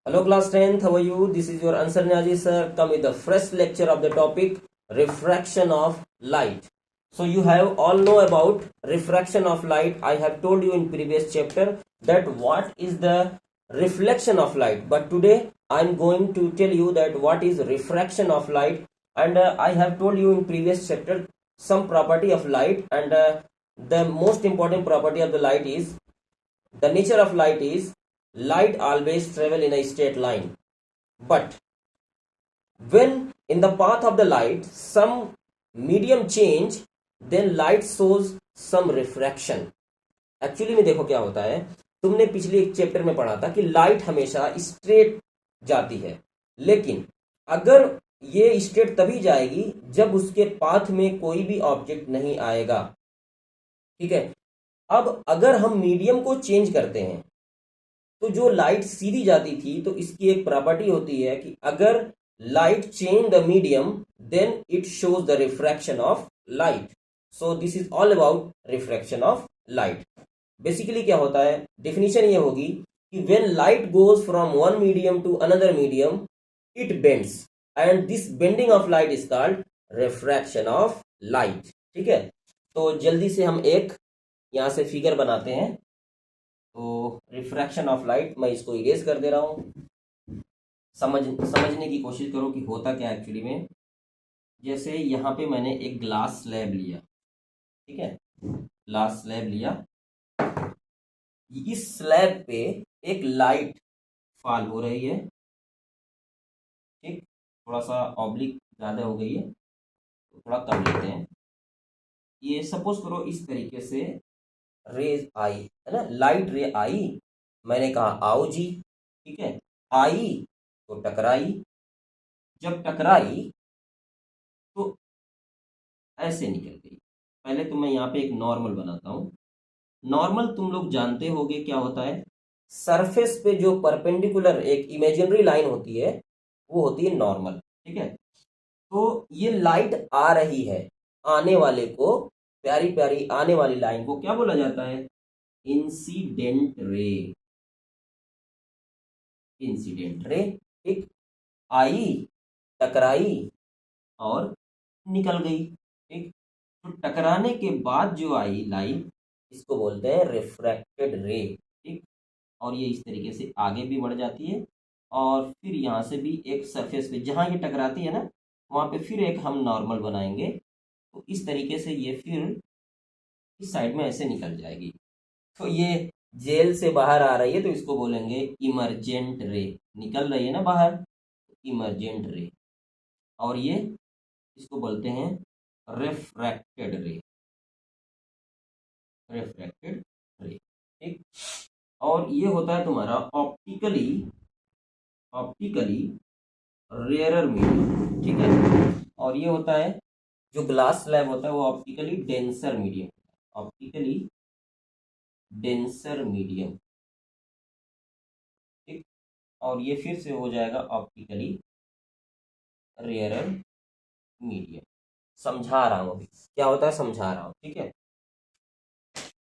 Hello class 10th, how are you? This is your Ansar Nyaji sir. Come with the fresh lecture of the topic refraction of light. So you have all know about refraction of light. I have told you in previous chapter that what is the reflection of light. But today I am going to tell you that what is refraction of light. And I have told you in previous chapter some property of light, and the most important property of the light is the nature of light is light always travel in a straight line, but when in the path of the light some medium change, then light shows some refraction. Actually में देखो क्या होता है, तुमने पिछले एक chapter में पढ़ा था कि लाइट हमेशा स्ट्रेट जाती है, लेकिन अगर ये स्ट्रेट तभी जाएगी जब उसके पाथ में कोई भी ऑब्जेक्ट नहीं आएगा। ठीक है, अब अगर हम मीडियम को चेंज करते हैं तो जो लाइट सीधी जाती थी, तो इसकी एक प्रॉपर्टी होती है कि अगर light change the medium then it shows the refraction of light. So this is all about refraction of light. Basically क्या होता है, डेफिनेशन ये होगी कि when light goes from one medium to another medium it bends and this bending of light is called refraction of light. ठीक है, तो जल्दी से हम एक यहां से फिगर बनाते हैं। तो रिफ्रैक्शन ऑफ लाइट, मैं इसको इरेज कर दे रहा हूं। समझने की कोशिश करो कि होता क्या एक्चुअली में। जैसे यहाँ पे मैंने एक ग्लास स्लैब लिया, ठीक है, ग्लास स्लैब लिया, इस स्लैब पे एक लाइट फॉल हो रही है। ठीक, थोड़ा सा ऑब्लिक ज़्यादा हो गई है तो थोड़ा कम लेते हैं। ये सपोज करो इस तरीके से रेज आई, है ना, लाइट रे आई, मैंने कहा आओ जी। ठीक है, आई तो टकराई, जब टकराई तो ऐसे निकल गई। पहले तो मैं यहाँ पे एक नॉर्मल बनाता हूँ। नॉर्मल तुम लोग जानते होगे क्या होता है, सरफेस पे जो परपेंडिकुलर एक इमेजिनरी लाइन होती है वो होती है नॉर्मल। ठीक है, तो ये लाइट आ रही है, आने वाले को, प्यारी प्यारी आने वाली लाइन को क्या बोला जाता है, इंसिडेंट रे। Incident ray. ठीक, आई, टकराई और निकल गई। ठीक, तो टकराने के बाद जो आई लाइट, इसको बोलते हैं रिफ्रैक्टेड रे। ठीक, और ये इस तरीके से आगे भी बढ़ जाती है और फिर यहाँ से भी एक सरफेस पे जहाँ ये टकराती है ना, वहाँ पे फिर एक हम नॉर्मल बनाएंगे। तो इस तरीके से ये फिर इस साइड में ऐसे निकल जाएगी। तो ये जेल से बाहर आ रही है तो इसको बोलेंगे इमरजेंट रे। निकल रही है ना बाहर, इमरजेंट रे। और ये इसको बोलते हैं रिफ्रैक्टेड रे। रिफ्रैक्टेड रे। ठीक, और ये होता है तुम्हारा ऑप्टिकली रेयरर मीडियम। ठीक है, और ये होता है जो ग्लास स्लैब होता है वो optically denser medium. Optically denser medium. ठीक, और ये फिर से हो जाएगा ऑप्टिकली रेयरर मीडियम। समझा रहा हूं, अभी क्या होता है समझा रहा हूं। ठीक है,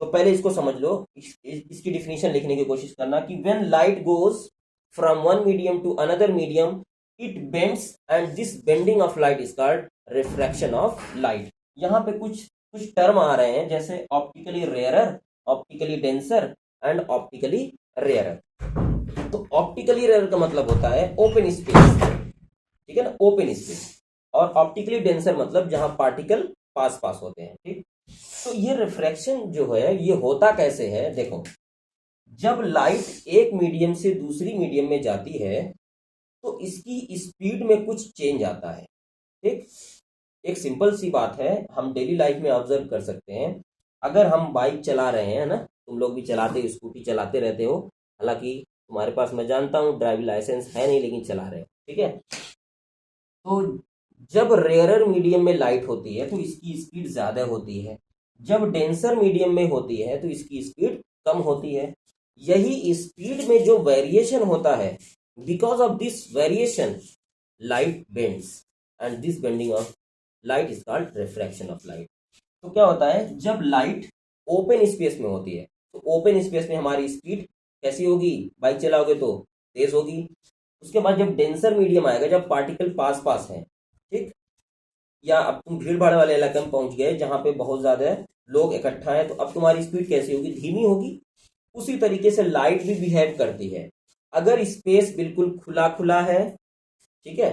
तो पहले इसको समझ लो, इसकी डिफिनीशन लिखने की कोशिश करना कि when light goes from one medium to another medium it bends and this bending of light is called refraction of light. यहाँ पे कुछ कुछ टर्म आ रहे हैं, जैसे optically rarer, optically denser and optically rarer. तो ऑप्टिकली रेयर का मतलब होता है ओपन स्पेस, ठीक है ना, ओपन स्पेस। और ऑप्टिकली डेंसर मतलब जहां पार्टिकल पास पास होते हैं। ठीक, तो ये रिफ्रैक्शन जो है ये होता कैसे है, देखो, जब लाइट एक मीडियम से दूसरी मीडियम में जाती है तो इसकी स्पीड में कुछ चेंज आता है। ठीक, एक सिंपल सी बात है, हम डेली लाइफ में ऑब्जर्व कर सकते हैं। अगर हम बाइक चला रहे हैं ना, तुम लोग भी चलाते, स्कूटी चलाते रहते हो, हालांकि तुम्हारे पास मैं जानता हूँ ड्राइविंग लाइसेंस है नहीं, लेकिन चला रहे हो। ठीक है, तो जब रेयरर मीडियम में लाइट होती है तो इसकी स्पीड ज्यादा होती है, जब डेंसर मीडियम में होती है तो इसकी स्पीड कम होती है। यही स्पीड में जो वेरिएशन होता है, because of this variation light bends and this bending of light is called refraction of light. तो क्या होता है, जब लाइट ओपन स्पेस में होती है तो ओपन स्पेस में हमारी स्पीड कैसी होगी, बाइक चलाओगे तो तेज होगी। उसके बाद जब डेंसर मीडियम आएगा, जब पार्टिकल पास पास है, ठीक, या अब तुम भीड़ भाड़ वाले इलाके में पहुंच गए जहां पे बहुत ज्यादा लोग इकट्ठा है, तो अब तुम्हारी स्पीड कैसी होगी, धीमी होगी। उसी तरीके से लाइट भी बिहेव करती है। अगर स्पेस बिल्कुल खुला खुला है, ठीक है,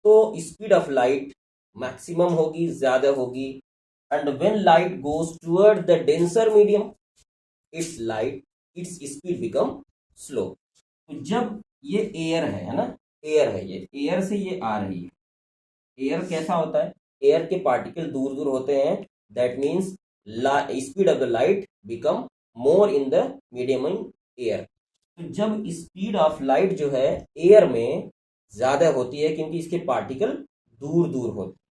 तो स्पीड ऑफ लाइट मैक्सिमम होगी, ज्यादा होगी। And when light goes toward the denser medium, its speed become slow. तो जब ये एयर है ना, एयर है, ये एयर से ये आ रही है। एयर कैसा होता है, एयर के पार्टिकल दूर दूर होते हैं, that means speed of the light become more in the medium in air. तो जब स्पीड ऑफ लाइट जो है एयर में ज्यादा होती है, क्योंकि इसके पार्टिकल दूर दूर होते हैं।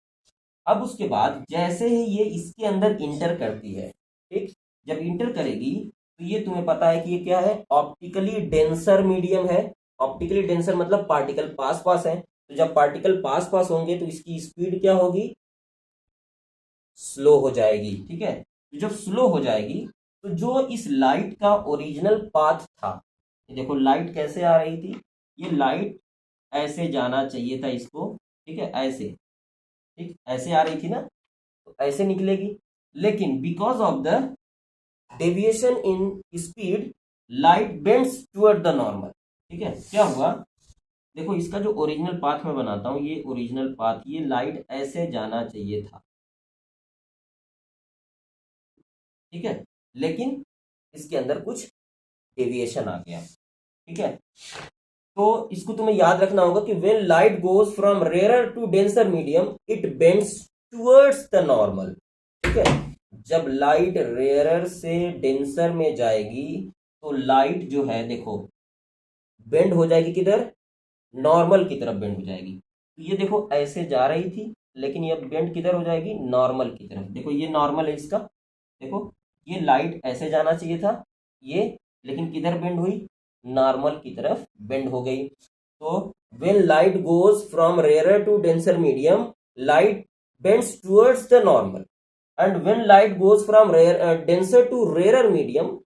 अब उसके बाद जैसे ही ये इसके अंदर इंटर करती है, ठीक, जब इंटर करेगी तो ये तुम्हें पता है कि ये क्या है, ऑप्टिकली डेंसर मीडियम है। ऑप्टिकली डेंसर मतलब पार्टिकल पास पास है। तो जब पार्टिकल पास पास होंगे तो इसकी स्पीड क्या होगी, स्लो हो जाएगी, ठीक है। तो जब स्लो हो जाएगी तो जो इस लाइट का ओरिजिनल पाथ था, ये देखो लाइट कैसे आ रही थी, ये लाइट ऐसे जाना चाहिए था इसको, ठीक है, ऐसे, ठीक, ऐसे आ रही थी ना, तो ऐसे निकलेगी। लेकिन because of the deviation in speed, light bends toward the normal, ठीक है। क्या हुआ, देखो इसका जो ओरिजिनल पाथ मैं बनाता हूं, ये ओरिजिनल पाथ, ये लाइट ऐसे जाना चाहिए था, ठीक है, लेकिन इसके अंदर कुछ डेविएशन आ गया, ठीक है। तो इसको तुम्हें याद रखना होगा कि when light goes from rare to denser medium, it bends towards the normal, ठीक है। जब लाइट रेयरर से डेंसर में जाएगी तो लाइट जो है देखो बेंड हो जाएगी, किधर, नॉर्मल की तरफ बेंड हो जाएगी। तो ये देखो ऐसे जा रही थी, लेकिन ये बेंड किधर हो जाएगी, नॉर्मल की तरफ। देखो ये नॉर्मल है इसका, देखो ये लाइट ऐसे जाना चाहिए था ये, लेकिन किधर बेंड हुई, नॉर्मल की तरफ बेंड हो गई। तो when light goes from rare to denser medium, light bends towards the normal. And when light goes from denser to rare medium,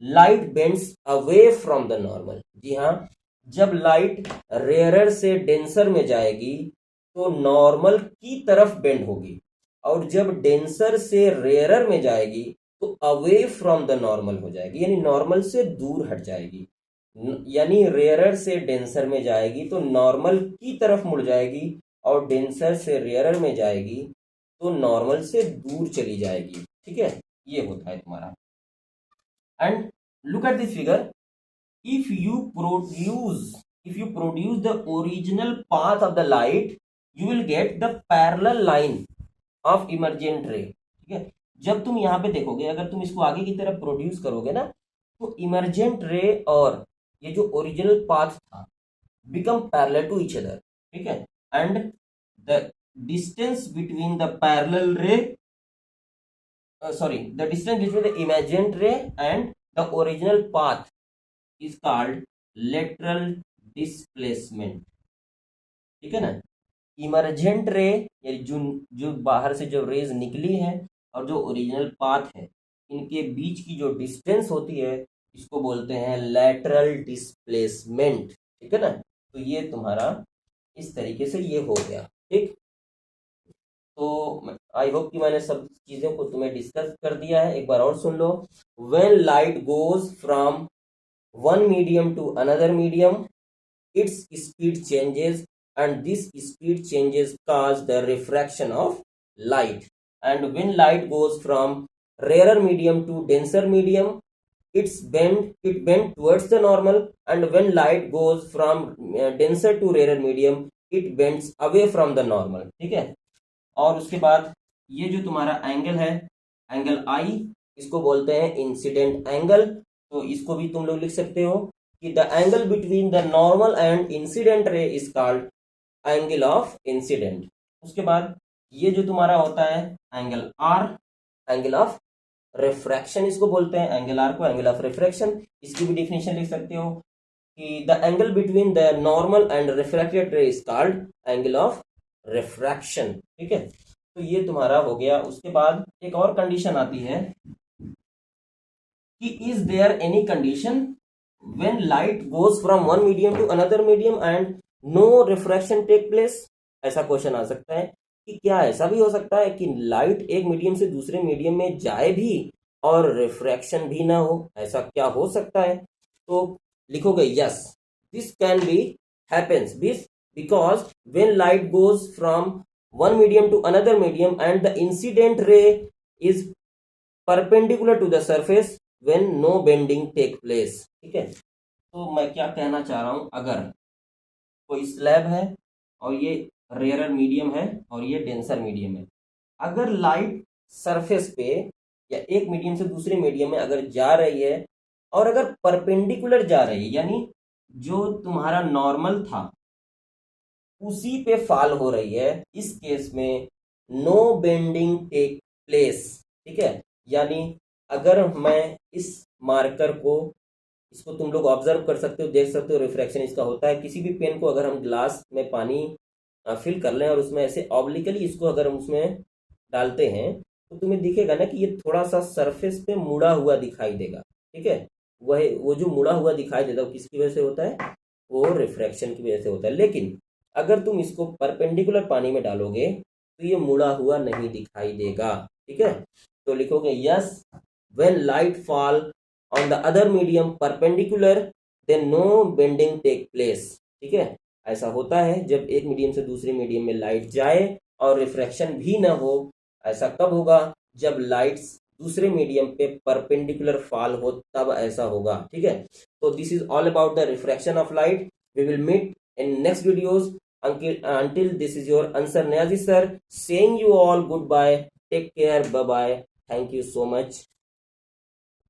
light bends away from the normal. जी हाँ, जब light rarer से denser में जाएगी तो normal की तरफ bend होगी, और जब डेंसर से रेयरर में जाएगी तो अवे फ्रॉम द नॉर्मल हो जाएगी, यानी नॉर्मल से दूर हट जाएगी। यानी रेयरर से डेंसर में जाएगी तो नॉर्मल की तरफ मुड़ जाएगी, और डेंसर से रेयरर में जाएगी तो नॉर्मल से दूर चली जाएगी, ठीक है। ये होता है तुम्हारा। And look at this figure, if you produce the original path of the light, you will get the parallel line of emergent ray, ठीक है। जब तुम यहाँ पे देखोगे, अगर तुम इसको आगे की तरफ प्रोड्यूस करोगे ना, तो इमरजेंट रे और ये जो ओरिजिनल पाथ था become parallel to each other, ठीक है। And the distance between the parallel ray, the distance between the emergent ray and the original path is called lateral displacement, ठीक है ना। इमरजेंट रे यानी जो बाहर से जो रेज निकली है और जो ओरिजिनल पाथ है, इनके बीच की जो डिस्टेंस होती है इसको बोलते हैं लेटरल डिस्प्लेसमेंट, ठीक है ना। तो ये तुम्हारा इस तरीके से ये हो गया, ठीक। तो आई होप कि मैंने सब चीजों को तुम्हें डिस्कस कर दिया है। एक बार और सुन लो, when light goes from one medium to another medium, its speed changes, and this speed changes cause the refraction of light. And when light goes from rarer medium to denser medium, it bend towards the normal, and when light goes from denser to rarer medium, it bends away from the normal, ठीक है। और उसके बाद ये जो तुम्हारा angle है, angle आई, इसको बोलते हैं इंसिडेंट एंगल। तो इसको भी तुम लोग लिख सकते हो कि the angle between the normal and incident ray is called angle of incidence. उसके बाद ये जो तुम्हारा होता है angle R, angle of refraction इसको बोलते हैं, एंगल आर को एंगल ऑफ रिफ्रैक्शन। इसकी भी डेफिनेशन लिख सकते हो कि the angle between the normal and refracted ray is called angle of refraction, ठीक है। तो ये तुम्हारा हो गया। उसके बाद एक और कंडीशन आती है कि is there any condition when light goes from one medium to another medium and no refraction take place? ऐसा क्वेश्चन आ सकता है कि क्या ऐसा भी हो सकता है कि लाइट एक मीडियम से दूसरे मीडियम में जाए भी और रिफ्रैक्शन भी ना हो? ऐसा क्या हो सकता है? तो लिखोगे yes, this can be happens because when light goes from one medium to another medium and the incident ray is perpendicular to the surface when no bending take place. ठीक है, तो मैं क्या कहना चाह रहा हूं, अगर कोई स्लैब है और ये रेयरर मीडियम है और ये डेंसर मीडियम है, अगर लाइट सरफेस पे या एक मीडियम से दूसरे मीडियम में अगर जा रही है और अगर परपेंडिकुलर जा रही है, यानी जो तुम्हारा नॉर्मल था उसी पे फॉल हो रही है, इस केस में नो बेंडिंग टेक प्लेस. ठीक है, यानी अगर मैं इस मार्कर को, इसको तुम लोग ऑब्जर्व कर सकते हो, देख सकते हो, रिफ्रैक्शन इसका होता है. किसी भी पेन को अगर हम ग्लास में पानी फिल कर लें और उसमें ऐसे ऑब्लिकली इसको अगर हम उसमें डालते हैं तो तुम्हें दिखेगा ना कि ये थोड़ा सा सरफेस पे मुड़ा हुआ दिखाई देगा. ठीक है, वो जो मुड़ा हुआ दिखाई देता है वो किसकी वजह से होता है? वो रिफ्रैक्शन की वजह से होता है. लेकिन अगर तुम इसको परपेंडिकुलर पानी में डालोगे तो ये मुड़ा हुआ नहीं दिखाई देगा. ठीक है, तो लिखोगे yes, when light fall on the other medium perpendicular then no bending take place. ठीक है, ऐसा होता है जब एक मीडियम से दूसरे मीडियम में लाइट जाए और रिफ्रैक्शन भी ना हो. ऐसा कब होगा? जब लाइट्स दूसरे मीडियम पे परपेंडिकुलर फॉल हो, तब ऐसा होगा. ठीक है, तो this is all about the refraction of light. We will meet in next videos. Until this is your answer Niazi sir saying you all goodbye, take care, bye bye, thank you so much.